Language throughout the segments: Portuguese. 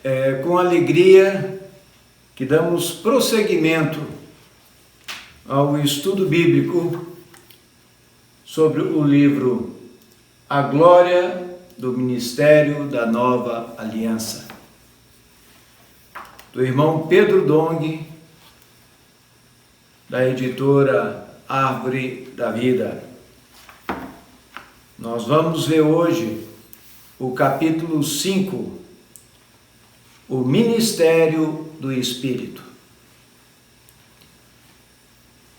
É com alegria que damos prosseguimento ao estudo bíblico sobre o livro A Glória do Ministério da Nova Aliança, do irmão Pedro Dong, da editora Árvore da Vida. Nós vamos ver hoje o capítulo 5, o Ministério do Espírito.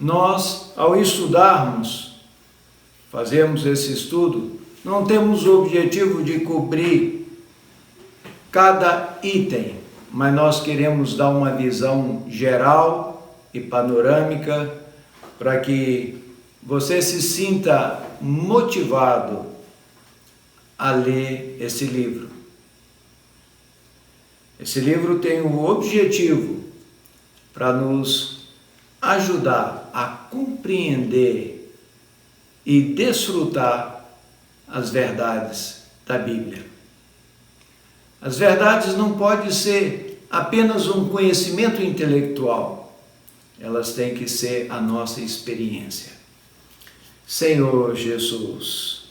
Nós, ao estudarmos, fazemos esse estudo, não temos o objetivo de cobrir cada item, mas nós queremos dar uma visão geral e panorâmica para que você se sinta motivado a ler esse livro. Esse livro tem o objetivo para nos ajudar a compreender e desfrutar as verdades da Bíblia. As verdades não podem ser apenas um conhecimento intelectual, elas têm que ser a nossa experiência. Senhor Jesus,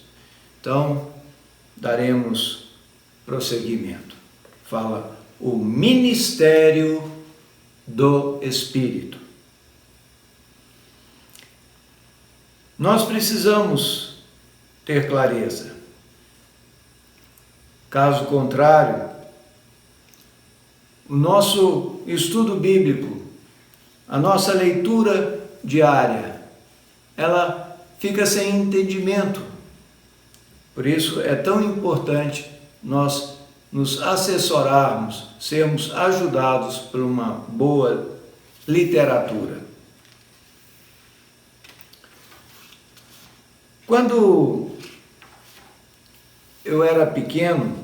então daremos prosseguimento. Fala o Ministério do Espírito. Nós precisamos ter clareza. Caso contrário, o nosso estudo bíblico, a nossa leitura diária, ela fica sem entendimento. Por isso é tão importante nós nos assessorarmos, sermos ajudados por uma boa literatura. Quando eu era pequeno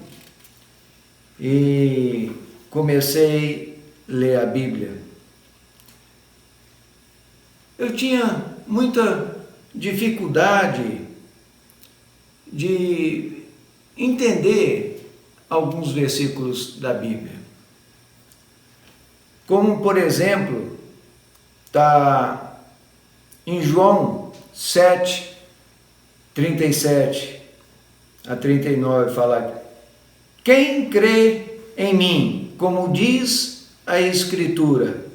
e comecei a ler a Bíblia, eu tinha muita dificuldade de entender alguns versículos da Bíblia. Como, por exemplo, está em João 7, 37 a 39, fala: quem crê em mim, como diz a Escritura,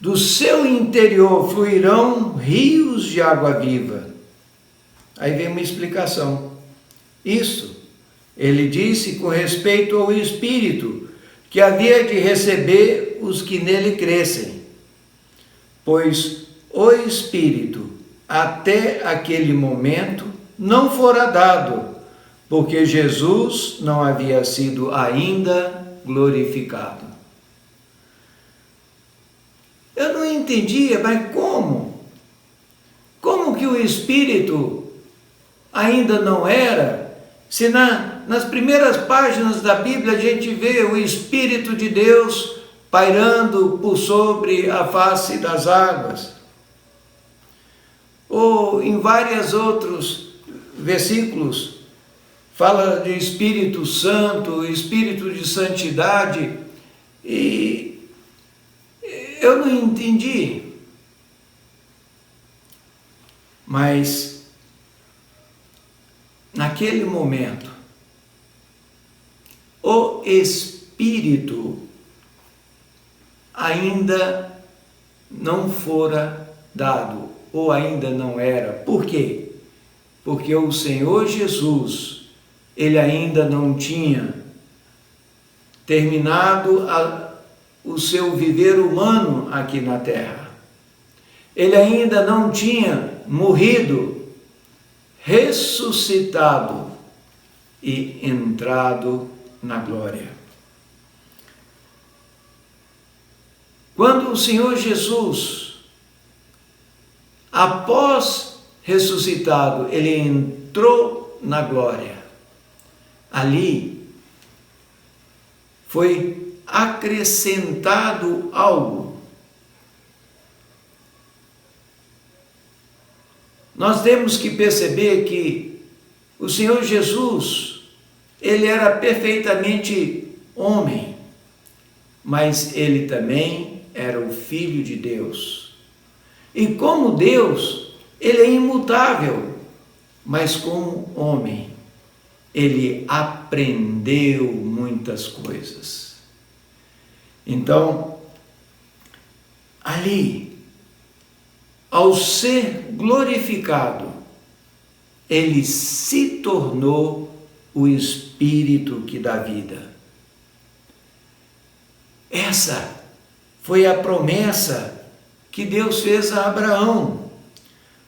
do seu interior fluirão rios de água viva. Aí vem uma explicação. Isso ele disse com respeito ao Espírito, que havia de receber os que nele crescem. Pois o Espírito, até aquele momento, não fora dado, porque Jesus não havia sido ainda glorificado. Eu não entendia, mas como? Como que o Espírito ainda não era? Se nas primeiras páginas da Bíblia a gente vê o Espírito de Deus pairando por sobre a face das águas. Ou em vários outros versículos, fala de Espírito Santo, Espírito de Santidade, e eu não entendi. Mas naquele momento, o Espírito ainda não fora dado, ou ainda não era. Por quê? Porque o Senhor Jesus, ele ainda não tinha terminado o seu viver humano aqui na terra. Ele ainda não tinha morrido, ressuscitado e entrado na glória. Quando o Senhor Jesus, após ressuscitado, ele entrou na glória, ali foi acrescentado algo. Nós temos que perceber que o Senhor Jesus, ele era perfeitamente homem, mas ele também era o Filho de Deus. E como Deus, ele é imutável, mas como homem, ele aprendeu muitas coisas. Então, ali, ao ser glorificado, ele se tornou o Espírito que dá vida. Essa foi a promessa que Deus fez a Abraão.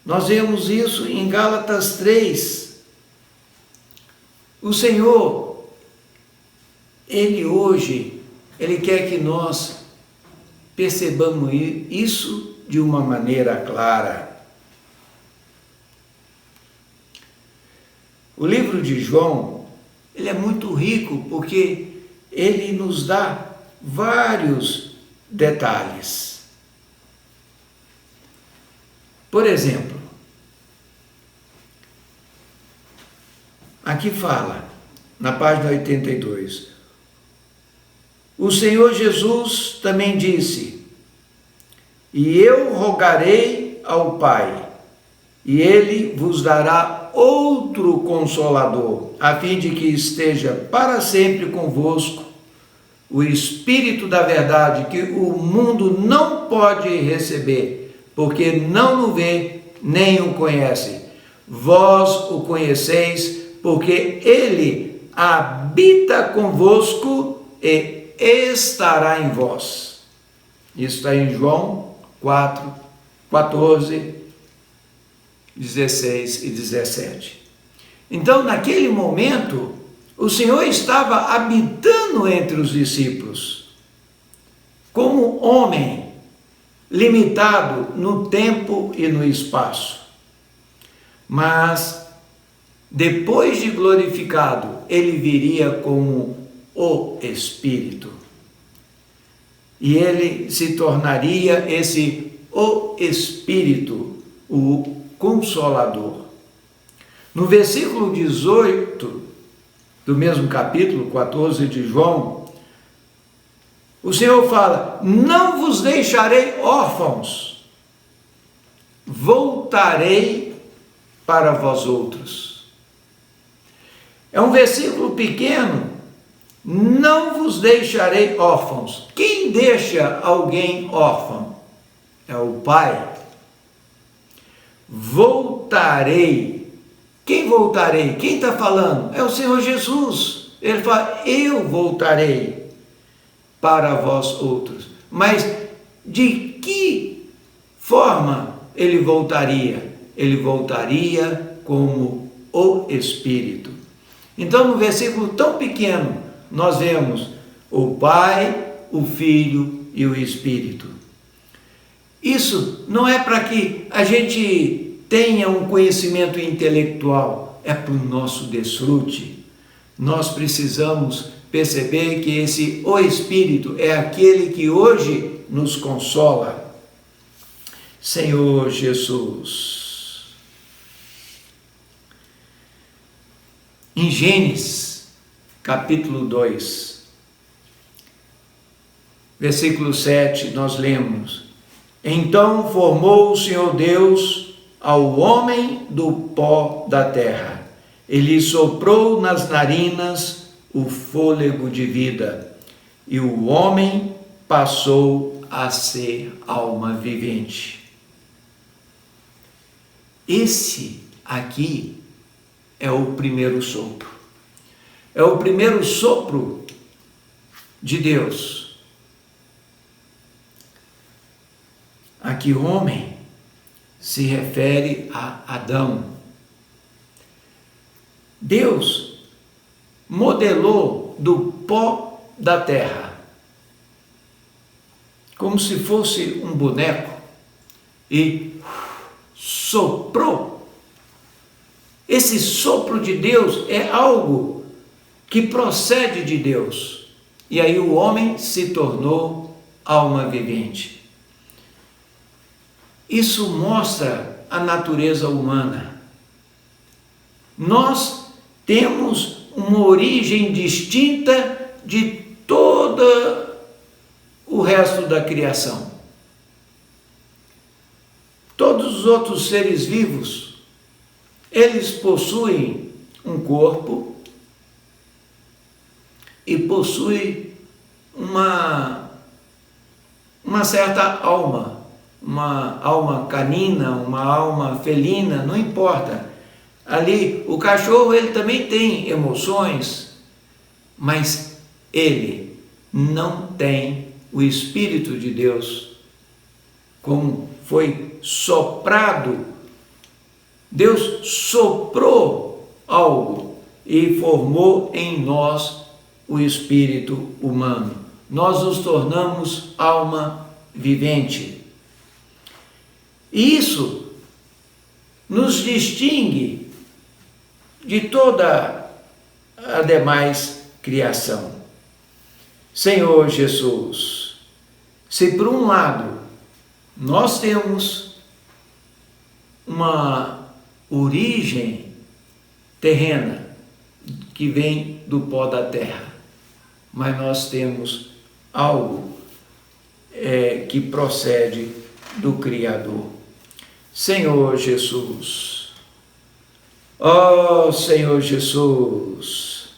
Nós vemos isso em Gálatas 3. O Senhor, Ele hoje, Ele quer que nós percebamos isso de uma maneira clara. O livro de João, ele é muito rico porque ele nos dá vários detalhes. Por exemplo, aqui fala, na página 82, o Senhor Jesus também disse: e eu rogarei ao Pai, e Ele vos dará outro Consolador, a fim de que esteja para sempre convosco, o Espírito da verdade, que o mundo não pode receber, porque não o vê, nem o conhece. Vós o conheceis, porque Ele habita convosco e estará em vós. Isso está em João 4, 14, 16 e 17. Então, naquele momento, o Senhor estava habitando entre os discípulos, como homem, limitado no tempo e no espaço. Mas, depois de glorificado, ele viria como o Espírito. E ele se tornaria o Espírito, o Consolador. No versículo 18 do mesmo capítulo 14 de João, o Senhor fala: não vos deixarei órfãos, voltarei para vós outros. É um versículo pequeno. Não vos deixarei órfãos. Quem deixa alguém órfão? É o Pai. Voltarei. Quem voltarei? Quem está falando? É o Senhor Jesus. Ele fala: eu voltarei para vós outros. Mas de que forma ele voltaria? Ele voltaria como o Espírito. Então, no versículo tão pequeno, nós vemos o Pai, o Filho e o Espírito. Isso não é para que a gente tenha um conhecimento intelectual, é para o nosso desfrute. Nós precisamos perceber que o Espírito é aquele que hoje nos consola. Senhor Jesus. Em Gênesis, capítulo 2, versículo 7, nós lemos: então formou o Senhor Deus ao homem do pó da terra, e lhe soprou nas narinas o fôlego de vida, e o homem passou a ser alma vivente. Esse aqui é o primeiro sopro. É o primeiro sopro de Deus. Aqui homem se refere a Adão. Deus modelou do pó da terra, como se fosse um boneco, e soprou. Esse sopro de Deus é algo que procede de Deus. E aí o homem se tornou alma vivente. Isso mostra a natureza humana. Nós temos uma origem distinta de toda resto da criação. Todos os outros seres vivos, eles possuem um corpo e possuem uma certa alma, uma alma canina, uma alma felina, não importa. Ali, o cachorro, ele também tem emoções, mas ele não tem o Espírito de Deus, como foi soprado. Deus soprou algo e formou em nós o espírito humano. Nós nos tornamos alma vivente. E isso nos distingue de toda a demais criação. Senhor Jesus, se por um lado nós temos uma origem terrena que vem do pó da terra, mas nós temos algo que procede do Criador. Senhor Jesus, ó Senhor Jesus,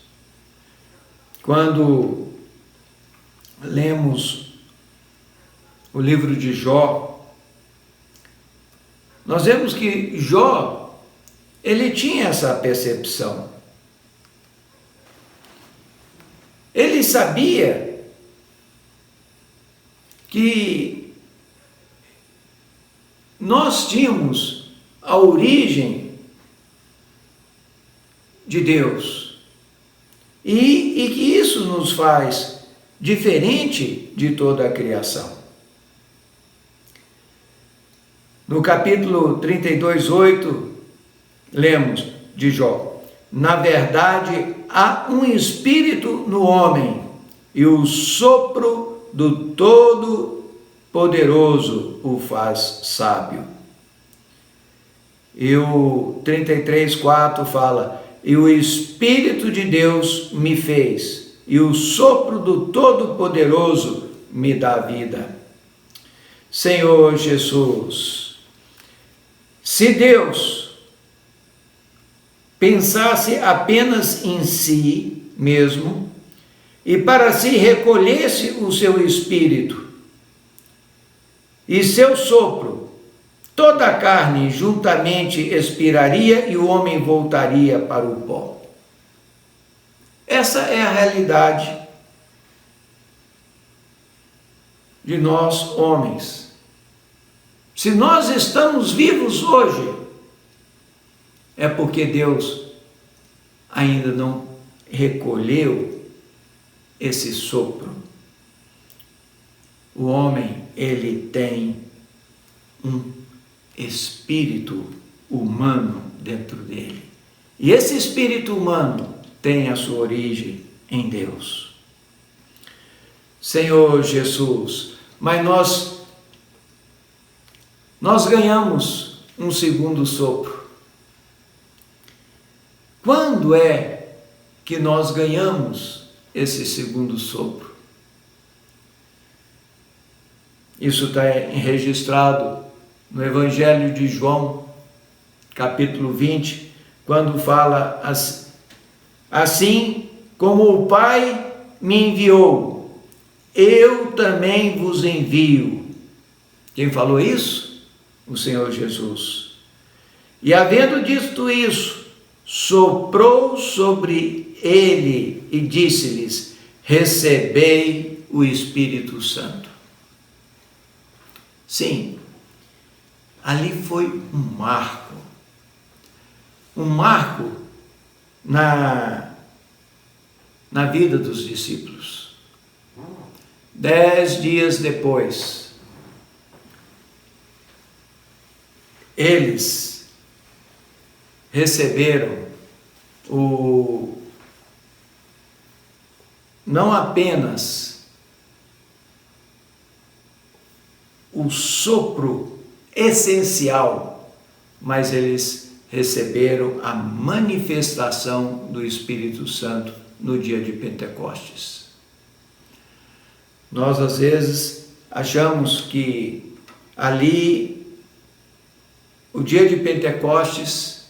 quando lemos o livro de Jó, nós vemos que Jó, ele tinha essa percepção. Ele sabia que nós tínhamos a origem de Deus e que isso nos faz diferente de toda a criação. No capítulo 32:8, lemos de Jó: na verdade, há um espírito no homem, e o sopro do Todo-Poderoso o faz sábio. E o 33:4 fala: e o Espírito de Deus me fez, e o sopro do Todo-Poderoso me dá vida. Senhor Jesus, se Deus pensasse apenas em si mesmo e para si recolhesse o seu espírito e seu sopro, toda a carne juntamente expiraria e o homem voltaria para o pó. Essa é a realidade de nós homens. Se nós estamos vivos hoje, é porque Deus ainda não recolheu esse sopro. O homem, ele tem um espírito humano dentro dele. E esse espírito humano tem a sua origem em Deus. Senhor Jesus, mas nós ganhamos um segundo sopro. Quando é que nós ganhamos esse segundo sopro? Isso está registrado no Evangelho de João, capítulo 20, quando fala assim como o Pai me enviou, eu também vos envio. Quem falou isso? O Senhor Jesus. E havendo dito isso, soprou sobre ele e disse-lhes: recebei o Espírito Santo. Sim, ali foi um marco na vida dos discípulos. 10 dias depois, eles receberam não apenas o sopro essencial, mas eles receberam a manifestação do Espírito Santo no dia de Pentecostes. Nós às vezes achamos que ali, o dia de Pentecostes,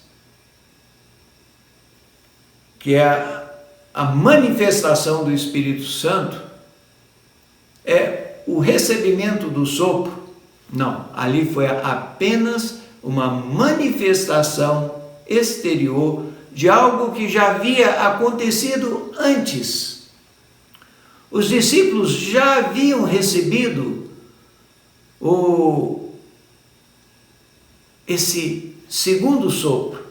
que é a manifestação do Espírito Santo, é o recebimento do sopro. Não, ali foi apenas uma manifestação exterior de algo que já havia acontecido antes. Os discípulos já haviam recebido esse segundo sopro,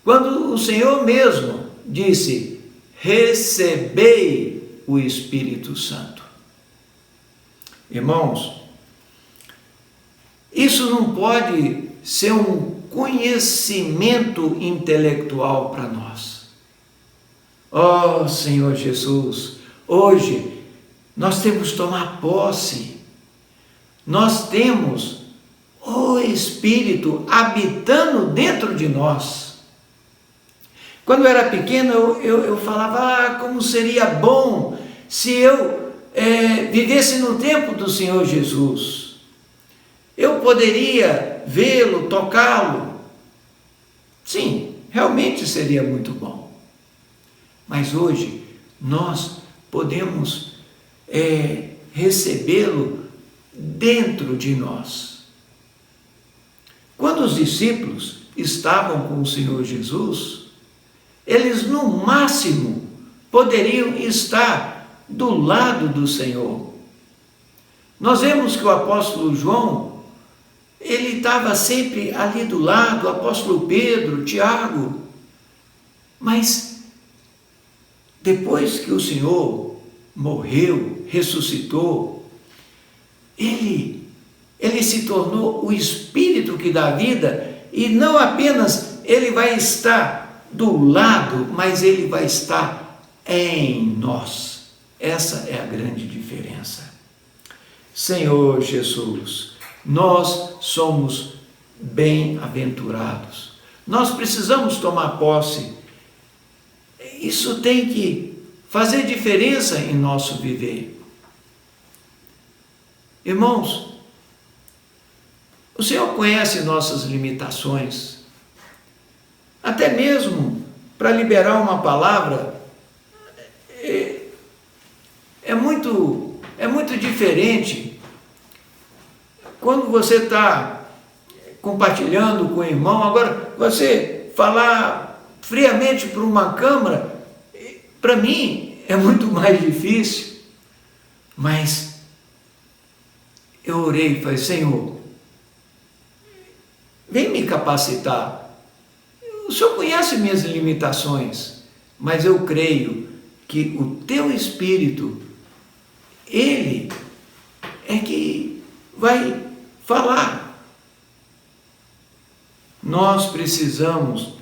quando o Senhor mesmo disse: recebei o Espírito Santo. Irmãos, isso não pode ser um conhecimento intelectual para nós. Oh, Senhor Jesus, hoje nós temos que tomar posse. Nós temos o Espírito habitando dentro de nós. Quando eu era pequeno, eu falava, como seria bom se eu vivesse no tempo do Senhor Jesus. Eu poderia vê-lo, tocá-lo. Sim, realmente seria muito bom. Mas hoje nós podemos recebê-lo dentro de nós. Quando os discípulos estavam com o Senhor Jesus, eles no máximo poderiam estar do lado do Senhor. Nós vemos que o apóstolo João, ele estava sempre ali do lado, o apóstolo Pedro, Tiago. Mas depois que o Senhor morreu, ressuscitou, ele se tornou o Espírito que dá vida, e não apenas ele vai estar do lado, mas ele vai estar em nós. Essa é a grande diferença. Senhor Jesus, nós somos bem-aventurados. Nós precisamos tomar posse. Isso tem que fazer diferença em nosso viver. Irmãos, o Senhor conhece nossas limitações. Até mesmo para liberar uma palavra, é muito diferente quando você está compartilhando com o irmão. Agora, você falar friamente para uma câmara, para mim é muito mais difícil. Mas eu orei e falei: Senhor, vem me capacitar. O Senhor conhece minhas limitações, mas eu creio que o teu Espírito, ele é que vai falar. Nós precisamos,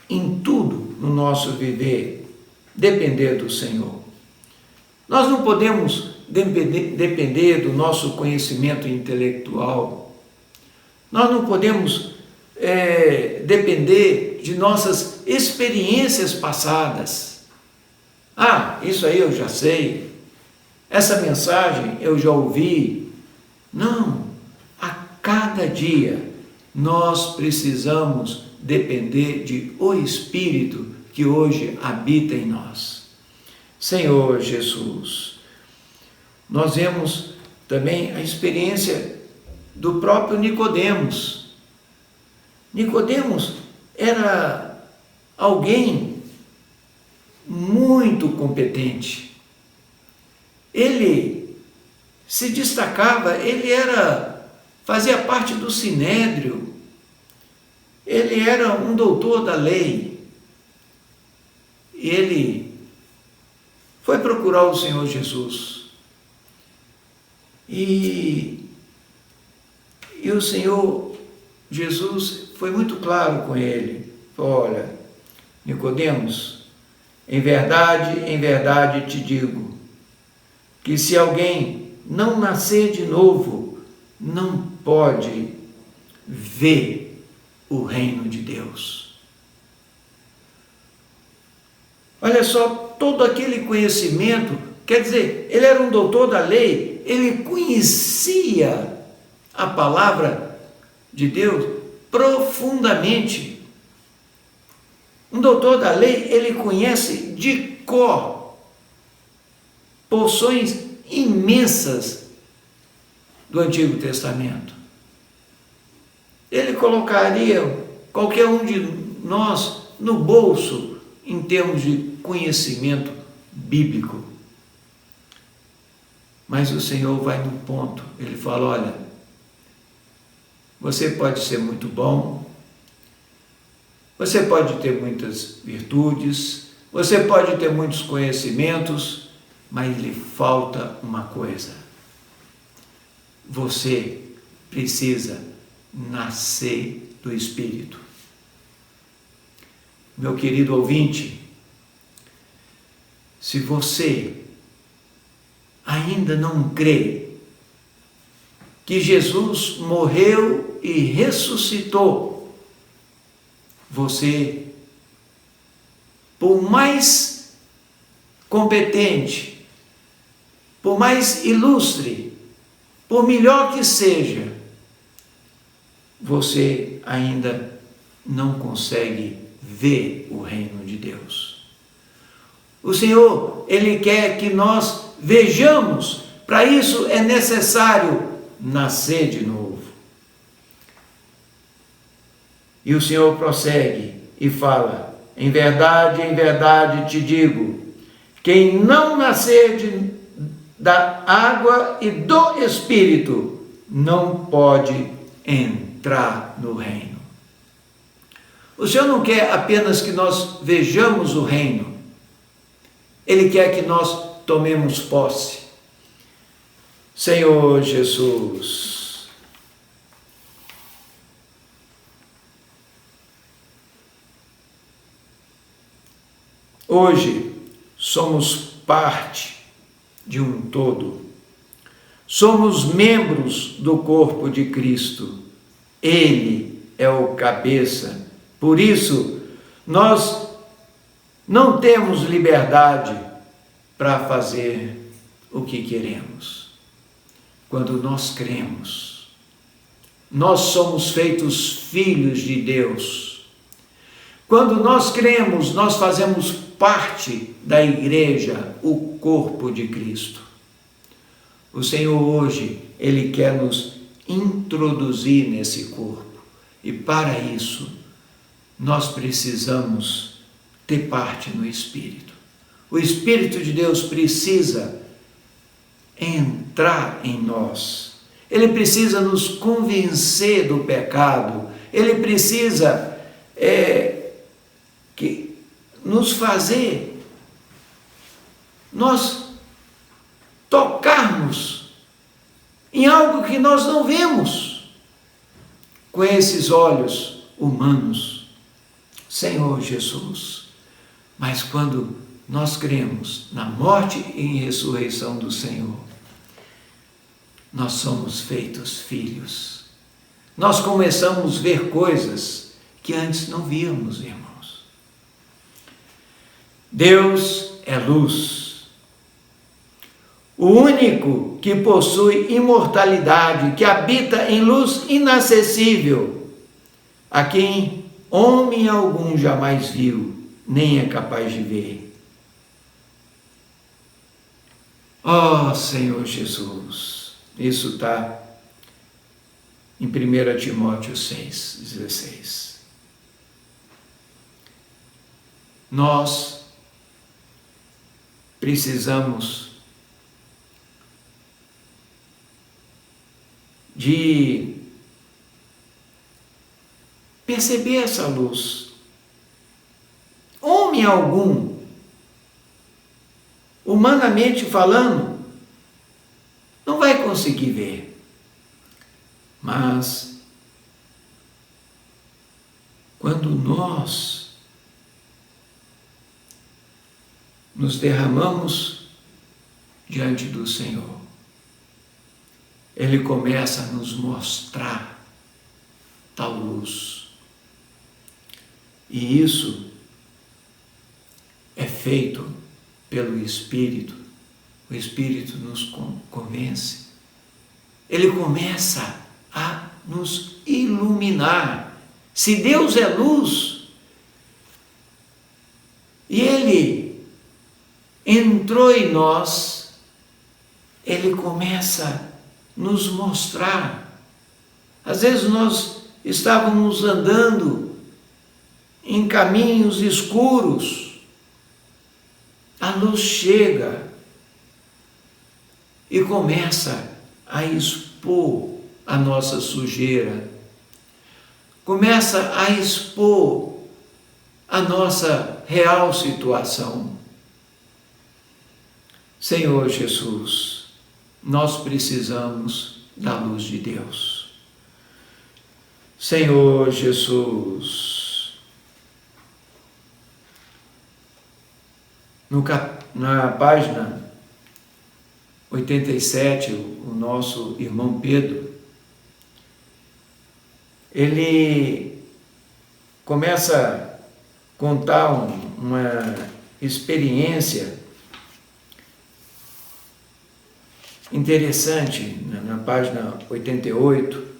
em tudo no nosso viver, depender do Senhor. Nós não podemos depender do nosso conhecimento intelectual. Nós não podemos depender de nossas experiências passadas. Isso aí eu já sei. Essa mensagem eu já ouvi. Não. A cada dia nós precisamos depender de o Espírito que hoje habita em nós. Senhor Jesus, nós vemos também a experiência do próprio Nicodemos. Nicodemos era alguém muito competente. Ele se destacava, fazia parte do Sinédrio, ele era um doutor da lei. Ele foi procurar o Senhor Jesus. E o Senhor Jesus foi muito claro com ele. Olha, Nicodemos, em verdade te digo, que se alguém não nascer de novo, não pode ver o reino de Deus. Olha só, todo aquele conhecimento Quer dizer, ele era um doutor da lei, ele conhecia a palavra de Deus profundamente. Um doutor da lei, ele conhece de cor porções imensas do Antigo Testamento. Ele colocaria qualquer um de nós no bolso em termos de conhecimento bíblico. Mas o Senhor vai no ponto, ele fala, olha, você pode ser muito bom, você pode ter muitas virtudes, você pode ter muitos conhecimentos, mas lhe falta uma coisa. Você precisa nascer do Espírito. Meu querido ouvinte, se você ainda não crê que Jesus morreu e ressuscitou, você, por mais competente, por mais ilustre, por melhor que seja, você ainda não consegue ver o reino de Deus. O Senhor, Ele quer que nós vejamos. Para isso é necessário nascer de novo. E o Senhor prossegue e fala, em verdade te digo, quem não nascer da água e do Espírito não pode entrar no reino. O Senhor não quer apenas que nós vejamos o reino, Ele quer que nós tomemos posse. Senhor Jesus, hoje somos parte de um todo. Somos membros do corpo de Cristo. Ele é o cabeça. Por isso, nós não temos liberdade para fazer o que queremos. Quando nós cremos, nós somos feitos filhos de Deus. Quando nós cremos, nós fazemos parte da igreja, o corpo de Cristo. O Senhor hoje, Ele quer nos introduzir nesse corpo. E para isso, nós precisamos ter parte no Espírito. O Espírito de Deus precisa entrar em nós. Ele precisa nos convencer do pecado. Ele precisa nos fazer nós tocarmos em algo que nós não vemos com esses olhos humanos, Senhor Jesus. Mas quando nós cremos na morte e ressurreição do Senhor, nós somos feitos filhos. Nós começamos a ver coisas que antes não víamos, irmãos. Deus é luz. O único que possui imortalidade, que habita em luz inacessível, a quem homem algum jamais viu, nem é capaz de ver. Ó Senhor Jesus, isso está em 1 Timóteo 6,16. Nós precisamos de perceber essa luz. Homem algum, humanamente falando, não vai conseguir ver. Mas, quando nós nos derramamos diante do Senhor, Ele começa a nos mostrar tal luz. E isso é feito pelo Espírito. o Espírito nos convence, ele começa a nos iluminar. Se Deus é luz, e ele entrou em nós, ele começa a nos mostrar. Às vezes nós estávamos andando em caminhos escuros, a luz chega e começa a expor a nossa sujeira, começa a expor a nossa real situação. Senhor Jesus, nós precisamos da luz de Deus. Senhor Jesus, na página 87, o nosso irmão Pedro, ele começa a contar uma experiência interessante, na página 88.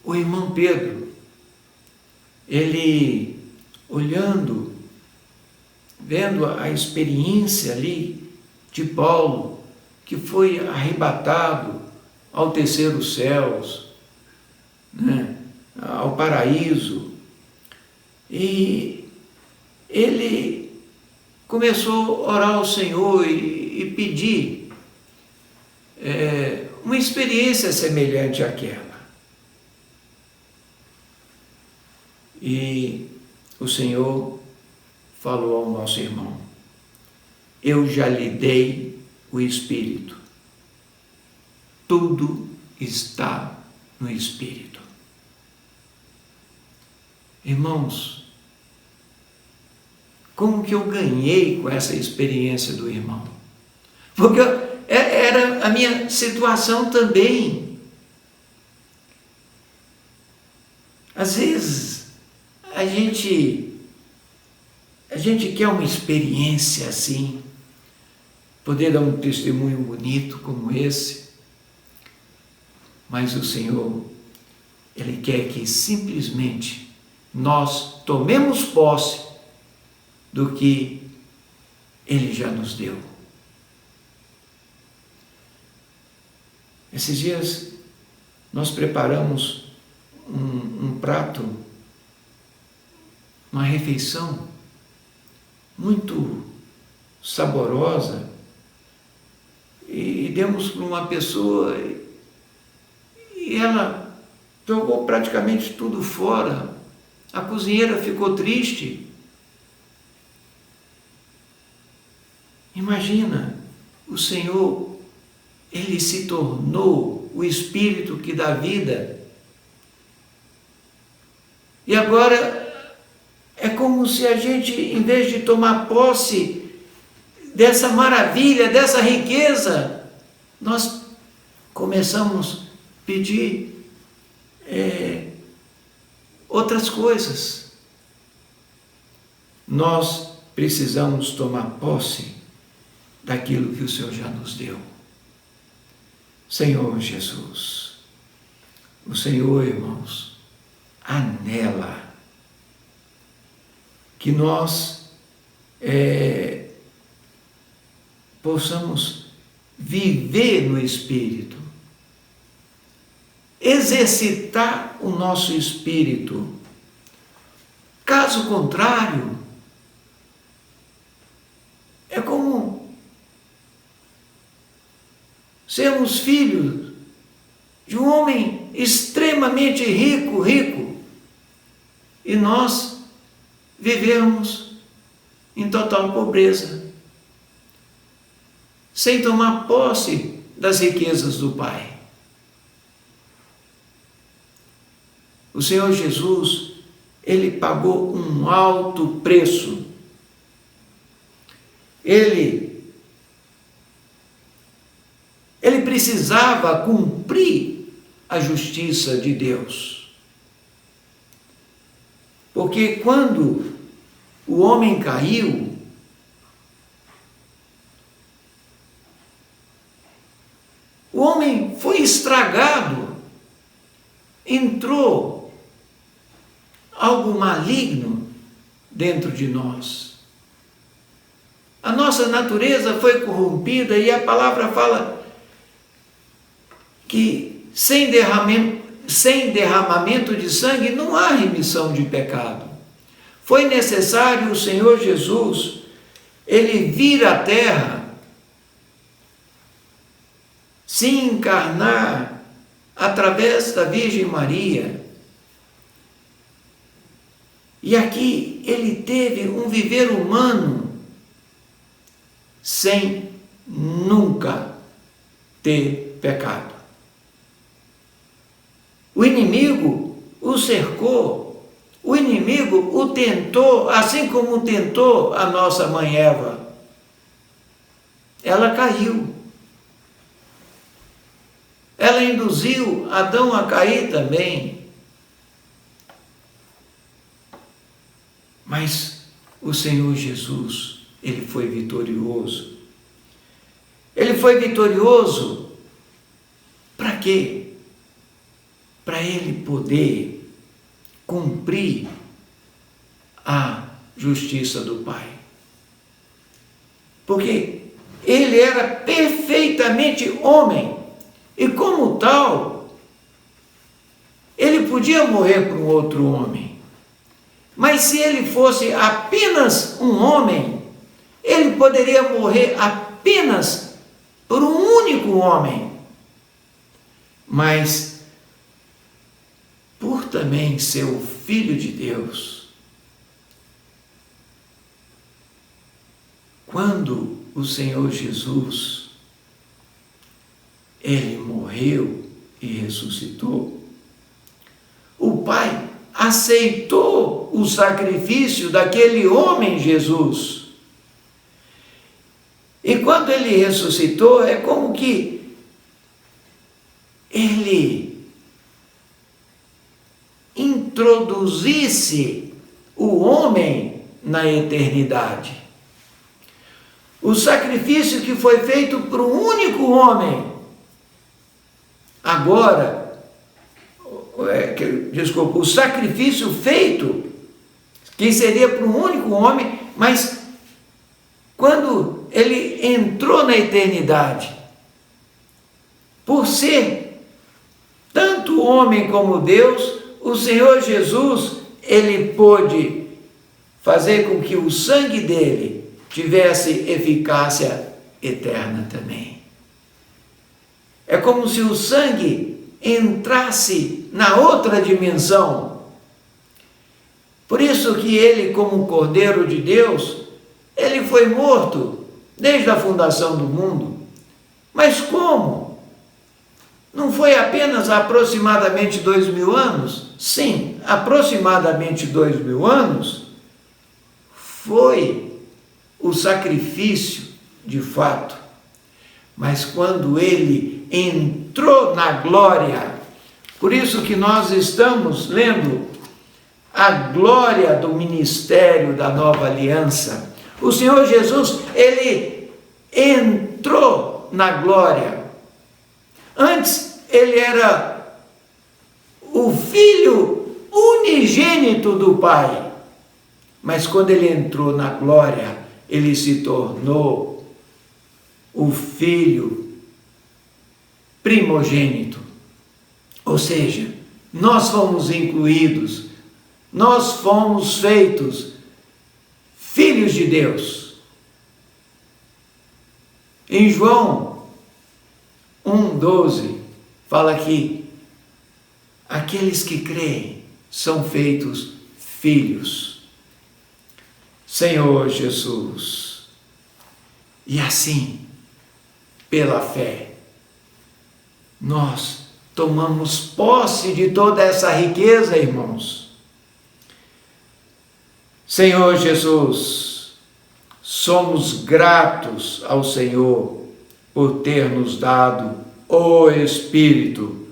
O irmão Pedro, ele olhando, vendo a experiência ali de Paulo, que foi arrebatado ao terceiro céus, né, ao paraíso, e ele começou a orar ao Senhor e pedir uma experiência semelhante àquela. E o Senhor falou ao nosso irmão: eu já lhe dei o Espírito. Tudo está no Espírito. Irmãos, como que eu ganhei com essa experiência do irmão? Porque era a minha situação também. Às vezes, a gente quer uma experiência assim, poder dar um testemunho bonito como esse, mas o Senhor, Ele quer que simplesmente nós tomemos posse do que Ele já nos deu. Esses dias nós preparamos um prato, uma refeição muito saborosa, e demos para uma pessoa e ela jogou praticamente tudo fora. A cozinheira ficou triste. Imagina, o Senhor, Ele se tornou o Espírito que dá vida. E agora é como se a gente, em vez de tomar posse dessa maravilha, dessa riqueza, nós começamos a pedir outras coisas. Nós precisamos tomar posse daquilo que o Senhor já nos deu. Senhor Jesus, o Senhor, irmãos, anela que nós possamos viver no Espírito, exercitar o nosso espírito. Caso contrário, é como sermos filhos de um homem extremamente rico, e nós vivermos em total pobreza, sem tomar posse das riquezas do Pai. O Senhor Jesus, Ele pagou um alto preço. Ele precisava cumprir a justiça de Deus. Porque quando o homem caiu, o homem foi estragado, entrou algo maligno dentro de nós. A nossa natureza foi corrompida e a palavra fala que sem derramamento de sangue não há remissão de pecado. Foi necessário o Senhor Jesus, ele vir à terra, se encarnar através da Virgem Maria. E aqui ele teve um viver humano sem nunca ter pecado. O inimigo o cercou, o inimigo o tentou, assim como tentou a nossa mãe Eva. Ela caiu. Ela induziu Adão a cair também. Mas o Senhor Jesus, ele foi vitorioso. Ele foi vitorioso para quê? Para ele poder cumprir a justiça do Pai. Porque ele era perfeitamente homem e, como tal, ele podia morrer por um outro homem. Mas se ele fosse apenas um homem, ele poderia morrer apenas por um único homem. Mas, por também ser o Filho de Deus, quando o Senhor Jesus, ele morreu e ressuscitou, o Pai aceitou o sacrifício daquele homem Jesus. E quando ele ressuscitou, é como que ele introduzisse o homem na eternidade. O sacrifício que foi feito para um único homem, agora, o sacrifício feito, que seria para um único homem, mas quando ele entrou na eternidade, por ser tanto homem como Deus, o Senhor Jesus, ele pôde fazer com que o sangue dele tivesse eficácia eterna também. É como se o sangue entrasse na outra dimensão. Por isso que ele, como Cordeiro de Deus, ele foi morto desde a fundação do mundo. Mas como? Não foi apenas aproximadamente 2000 anos? Sim, aproximadamente 2000 anos foi o sacrifício de fato. Mas quando ele entrou na glória, por isso que nós estamos lendo a glória do ministério da nova aliança. O Senhor Jesus, ele entrou na glória. Antes, ele era o Filho unigênito do Pai. Mas quando ele entrou na glória, ele se tornou o Filho primogênito. Ou seja, nós fomos incluídos, nós fomos feitos filhos de Deus. Em João 1,12 fala que aqueles que creem são feitos filhos. Senhor Jesus. E assim, pela fé, nós tomamos posse de toda essa riqueza, irmãos. Senhor Jesus, somos gratos ao Senhor por ter nos dado o Espírito,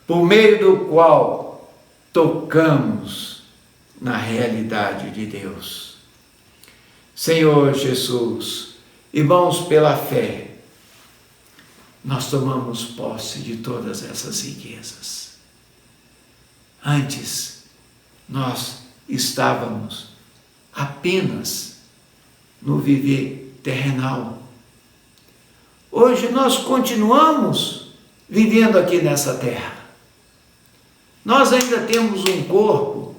por meio do qual tocamos na realidade de Deus. Senhor Jesus, irmãos, pela fé, nós tomamos posse de todas essas riquezas. Antes, nós estávamos apenas no viver terrenal. Hoje nós continuamos vivendo aqui nessa terra. Nós ainda temos um corpo,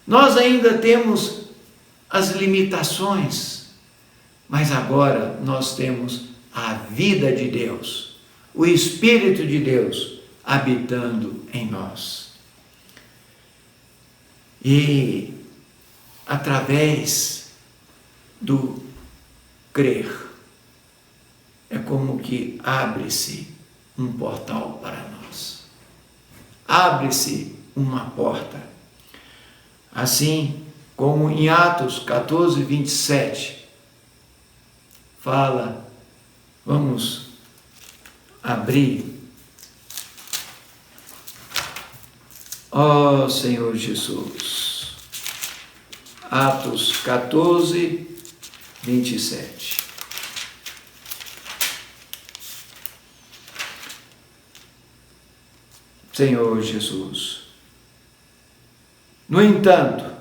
nós ainda temos as limitações, mas agora nós temos a vida de Deus, o Espírito de Deus habitando em nós. E através do crer, é como que abre-se um portal para nós. Abre-se uma porta. Assim como em Atos 14, 27, fala, vamos abrir. Ó Senhor Jesus. Atos 14, 27. Senhor Jesus. No entanto,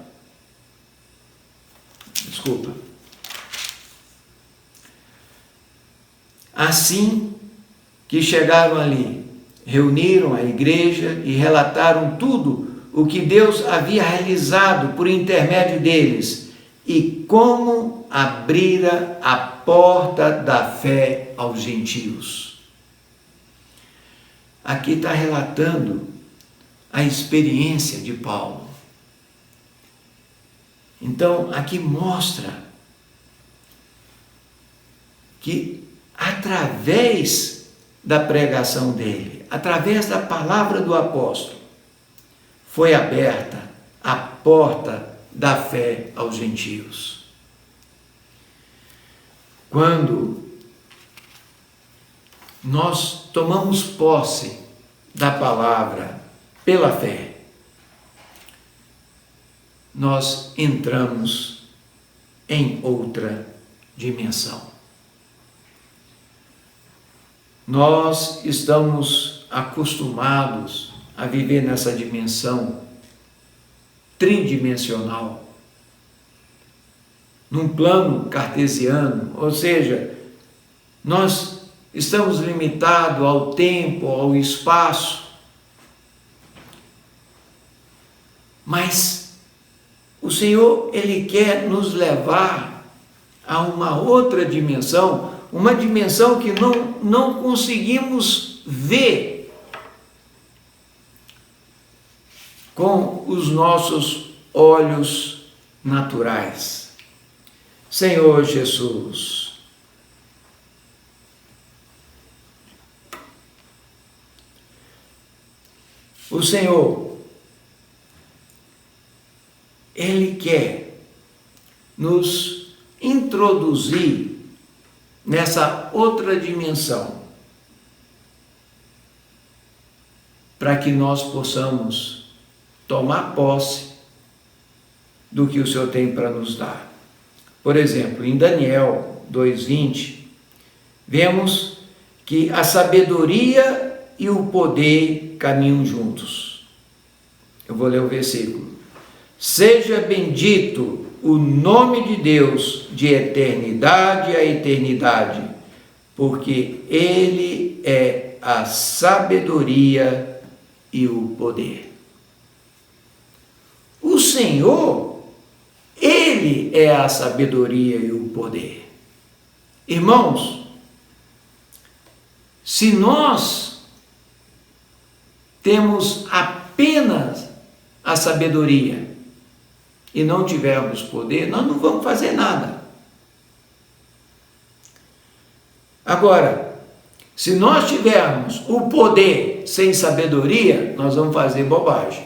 assim que chegaram ali, reuniram a igreja e relataram tudo o que Deus havia realizado por intermédio deles e como abrira a porta da fé aos gentios. Aqui está relatando a experiência de Paulo. Então, aqui mostra que através da pregação dele, através da palavra do apóstolo, foi aberta a porta da fé aos gentios. Quando nós tomamos posse da palavra pela fé, nós entramos em outra dimensão. Nós estamos acostumados a viver nessa dimensão tridimensional, num plano cartesiano, ou seja, nós estamos limitados ao tempo, ao espaço, mas o Senhor, Ele quer nos levar a uma outra dimensão, uma dimensão que não conseguimos ver com os nossos olhos naturais. Senhor Jesus, o Senhor, Ele quer nos introduzir nessa outra dimensão, para que nós possamos tomar posse do que o Senhor tem para nos dar. Por exemplo, em Daniel 2:20, vemos que a sabedoria e o poder caminham juntos. Eu vou ler o versículo. Seja bendito o nome de Deus de eternidade a eternidade, porque Ele é a sabedoria e o poder. O Senhor, Ele é a sabedoria e o poder. Irmãos, se nós temos apenas a sabedoria e não tivermos poder, nós não vamos fazer nada. Agora, se nós tivermos o poder sem sabedoria, nós vamos fazer bobagem.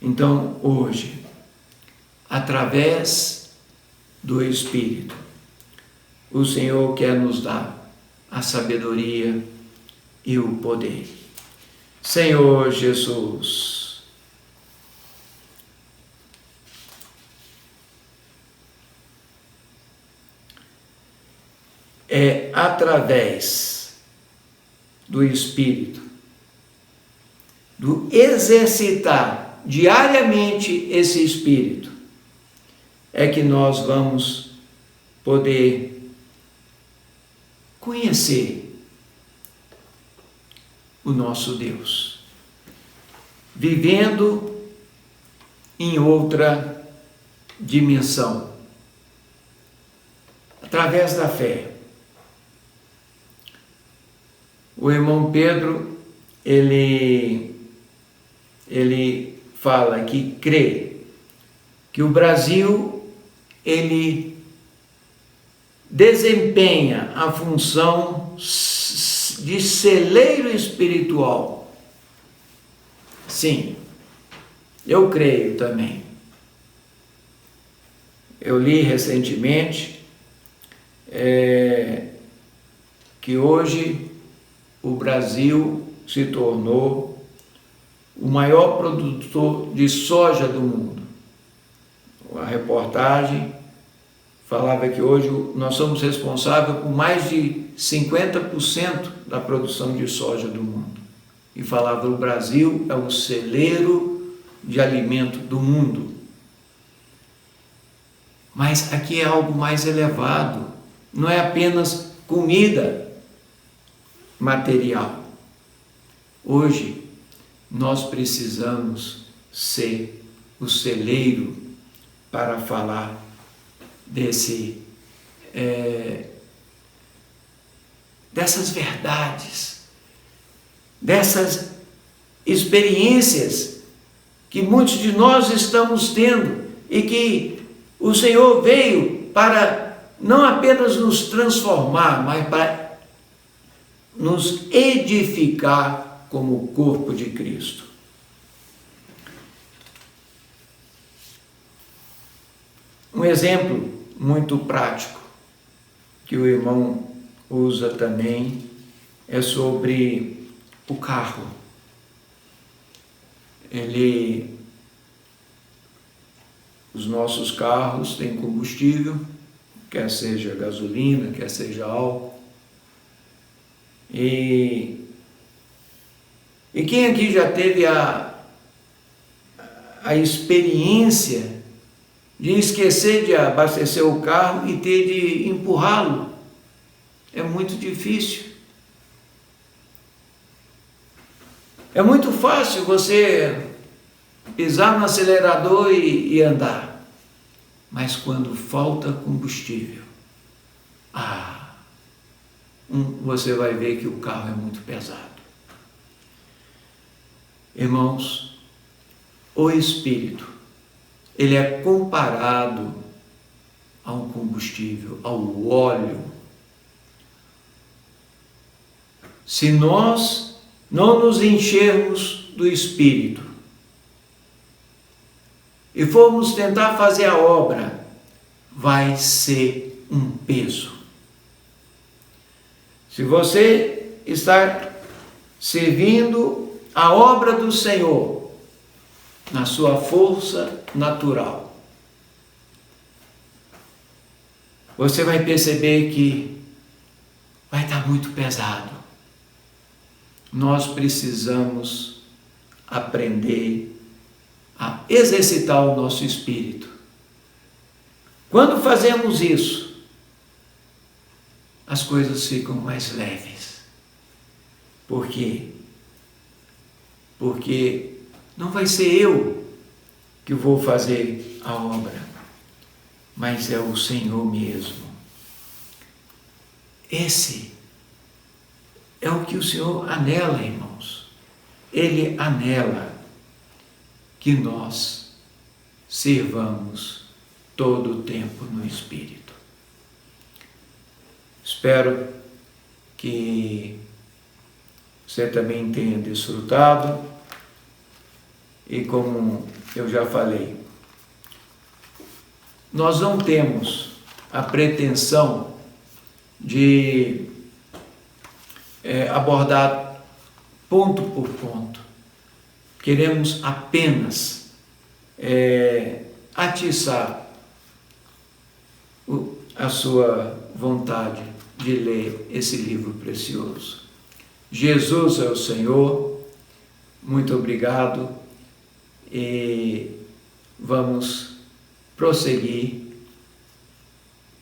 Então, hoje, através do Espírito, o Senhor quer nos dar a sabedoria e o poder. Senhor Jesus, é através do Espírito, do exercitar diariamente esse Espírito, é que nós vamos poder conhecer o nosso Deus, vivendo em outra dimensão, através da fé. O irmão Pedro, ele fala que crê que o Brasil, ele desempenha a função de celeiro espiritual. Sim, eu creio também. Eu li recentemente que hoje o Brasil se tornou o maior produtor de soja do mundo. A reportagem falava que hoje nós somos responsáveis por mais de 50% da produção de soja do mundo. E falava que o Brasil é o celeiro de alimento do mundo. Mas aqui é algo mais elevado. Não é apenas comida material. Hoje, nós precisamos ser o celeiro para falar dessas verdades, dessas experiências que muitos de nós estamos tendo e que o Senhor veio para não apenas nos transformar, mas para nos edificar como o corpo de Cristo. Um exemplo muito prático que o irmão usa também é sobre o carro. Os nossos carros têm combustível, quer seja gasolina, quer seja álcool. E quem aqui já teve a experiência de esquecer de abastecer o carro e ter de empurrá-lo? É muito difícil. É muito fácil você pisar no acelerador e andar, mas quando falta combustível, você vai ver que o carro é muito pesado. Irmãos, o Espírito, ele é comparado a um combustível, ao óleo. Se nós não nos enchermos do Espírito e formos tentar fazer a obra, vai ser um peso. Se você está servindo a obra do Senhor na sua força natural, você vai perceber que vai estar muito pesado. Nós precisamos aprender a exercitar o nosso espírito. Quando fazemos isso, as coisas ficam mais leves. Por quê? Porque não vai ser eu que vou fazer a obra, mas é o Senhor mesmo. Esse é o que o Senhor anela, irmãos. Ele anela que nós sirvamos todo o tempo no Espírito. Espero que você também tenha desfrutado e, como eu já falei, nós não temos a pretensão de abordar ponto por ponto. Queremos apenas atiçar a sua vontade de ler esse livro precioso. Jesus é o Senhor, muito obrigado e vamos prosseguir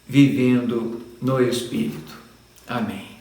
vivendo no Espírito. Amém.